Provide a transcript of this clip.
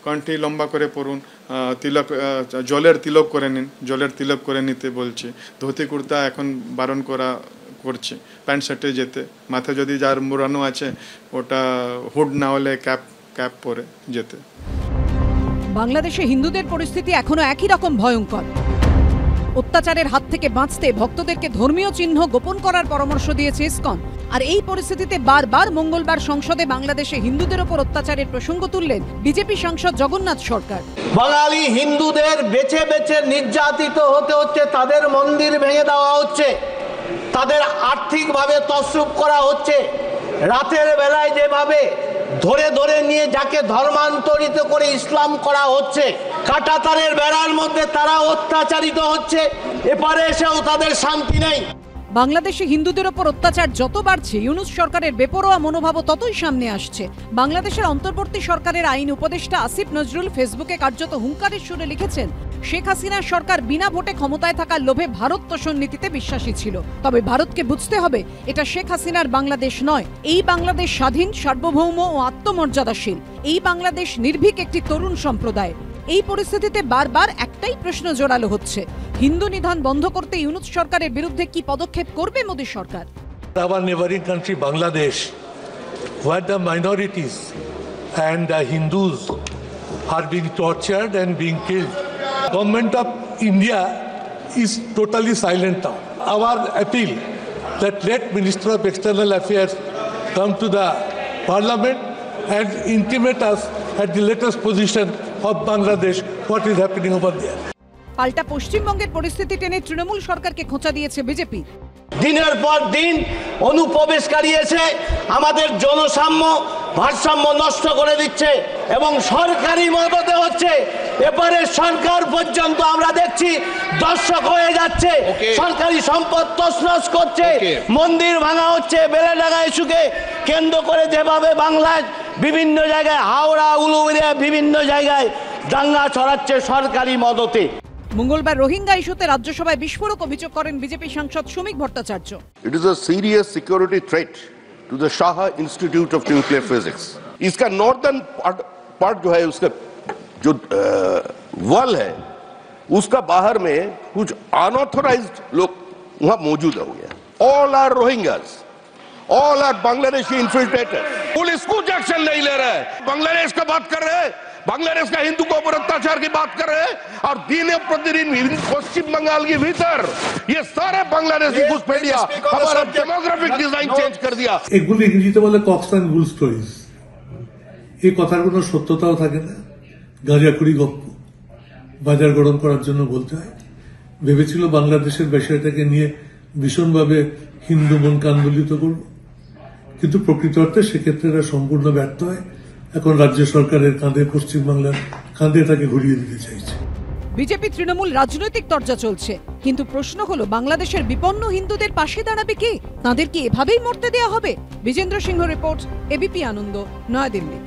কণ্ঠি লম্বা করে পরুন, তিলক জলের তিলক করে নিন, জলের তিলক করে নিতে বলছি। ধুতি কুর্তা এখন বারণ করছে, প্যান্ট শার্টে যেতে। মাথায় যদি যার মুড়ানো আছে ওটা হুড না হলে ক্যাপ পরে যেতে। বাংলাদেশে হিন্দুদের পরিস্থিতি এখনো একই রকম ভয়ঙ্কর। অত্যাচারের হাত থেকে বাঁচতে ভক্তদেরকে ধর্মীয় চিহ্ন গোপন করার পরামর্শ দিয়েছে ইসকন। আর এই পরিস্থিতিতে বারবার মঙ্গলবার সংসদে বাংলাদেশে হিন্দুদের ওপর অত্যাচারের প্রসঙ্গ তুললেন বিজেপি সাংসদ জগন্নাথ সরকার। বাঙালি হিন্দুদের বেছে বেছে নির্যাতিত হতে হচ্ছে, তাদের মন্দির ভেঙে দেওয়া হচ্ছে, তাদের আর্থিকভাবে তছরূপ করা হচ্ছে। রাতের বেলায় যেভাবে ধরে ধরে নিয়ে যাকে ধর্মান্তরিত করে ইসলাম করা হচ্ছে, কাঁটাতারের বেড়ার মধ্যে তারা অত্যাচারিত হচ্ছে, এপারে এসেও তাদের শান্তি নেই। বাংলাদেশে হিন্দুদের ওপর অত্যাচার যত বাড়ছে, ইউনূস সরকারের বেপরোয়া মনোভাবও ততই সামনে আসছে। বাংলাদেশের অন্তর্বর্তী সরকারের আইন উপদেষ্টা আসিফ নজরুল ফেসবুকে কার্যত হুঙ্কারের সুরে লিখেছেন, শেখ হাসিনার সরকার বিনা ভোটে ক্ষমতায় থাকার লোভে ভারত তোষণ নীতিতে বিশ্বাসী ছিল। তবে ভারতকে বুঝতে হবে, এটা শেখ হাসিনার বাংলাদেশ নয়। এই বাংলাদেশ স্বাধীন, সার্বভৌম ও আত্মমর্যাদাশীল। এই বাংলাদেশ নির্ভীক একটি তরুণ সম্প্রদায়। এই পরিস্থিতিতে বারবার একটাই প্রশ্ন জোরালো হচ্ছে, হিন্দু নিধন বন্ধ করতে ইউনূস সরকারের বিরুদ্ধে কি পদক্ষেপ করবে মোদী সরকার? Our neighboring country Bangladesh, where the minorities and the Hindus are being tortured and being killed. Government of India is totally silent now. Our appeal that let Minister of External Affairs come to the Parliament and intimate us at the latest position of Bangladesh, what is happening over there. পাল্টা পশ্চিমবঙ্গের পরিস্থিতি টেনে তৃণমূল সরকারকে খোঁচা দিয়েছে BJP. দিনের পর দিন অনুপ্রবেশকারী এসে আমাদের জনসাম্য ভারসাম্য নষ্ট করে দিচ্ছে এবং সরকারি মদতে হচ্ছে। এবারে সরকার পর্যন্ত আমরা দেখছি দর্শক হয়ে যাচ্ছে, সরকারি সম্পদ তছনছ করছে, মন্দির ভাঙা হচ্ছে। বেলেডাঙ্গা ইস্যুকে কেন্দ্র করে যেভাবে বাংলায় বিভিন্ন জায়গায়, হাওড়া, উলুবেড়িয়া বিভিন্ন জায়গায় দাঙ্গা ছড়াচ্ছে সরকারি মদতে। মঙ্গলবার রোহিঙ্গা ইস্যুতে রাজ্যসভায় বিস্ফোরক অভিযোগ করেন বিজেপি সাংসদ শ্রমিক Bhattacharya. It is a serious security threat to the Shah Institute of Nuclear Physics. इसका नॉर्दर्न पार्ट जो है, उसका जो वॉल है, उसका बाहर में कुछ अनऑथराइज्ड लोग वहां मौजूद हो गया। All are Rohingyas, all are Bangladeshi infiltrators. Police कुछ एक्शन नहीं ले रहा है। बांग्लादेश का बात कर रहे हैं, बांग्लादेश का हिंदू को ऊपर अत्याचार की बात कर रहे हैं, और दिन प्रतिदिन पश्चिम बंगाल के भीतर ये सारे बांग्लादेशी घुसपैठिया हमारा डेमोग्राफिक डिजाइन चेंज कर दिया। এগুলো ইংরেজিতে বলে কক্স অ্যান্ড বুল স্টোরিজ। এই কথার কোনো সত্যতাও থাকে না, গাঁজাখুরি গপ্প, বাজার গরম করার জন্য বলতে হয়। ভেবেছিল বাংলাদেশের বিষয়টাকে নিয়ে ভীষণভাবে হিন্দু মনকে আন্দোলিত করব, কিন্তু প্রকৃত অর্থে সেক্ষেত্রে এরা সম্পূর্ণ ব্যর্থ হয়। এখন রাজ্য সরকারের কাঁধে, পশ্চিমবাংলার কাঁধে তাকে ঘুরিয়ে দিতে চাইছে। বিজেপি তৃণমূল রাজনৈতিক তরজা চলছে, কিন্তু প্রশ্ন হলো বাংলাদেশের বিপন্ন হিন্দুদের পাশে দাঁড়াবে কে? তাদের কি এভাবেই মরতে দেওয়া হবে? বিজেন্দ্র সিংহ রিপোর্ট, এবিপি আনন্দ, নয়াদিল্লি।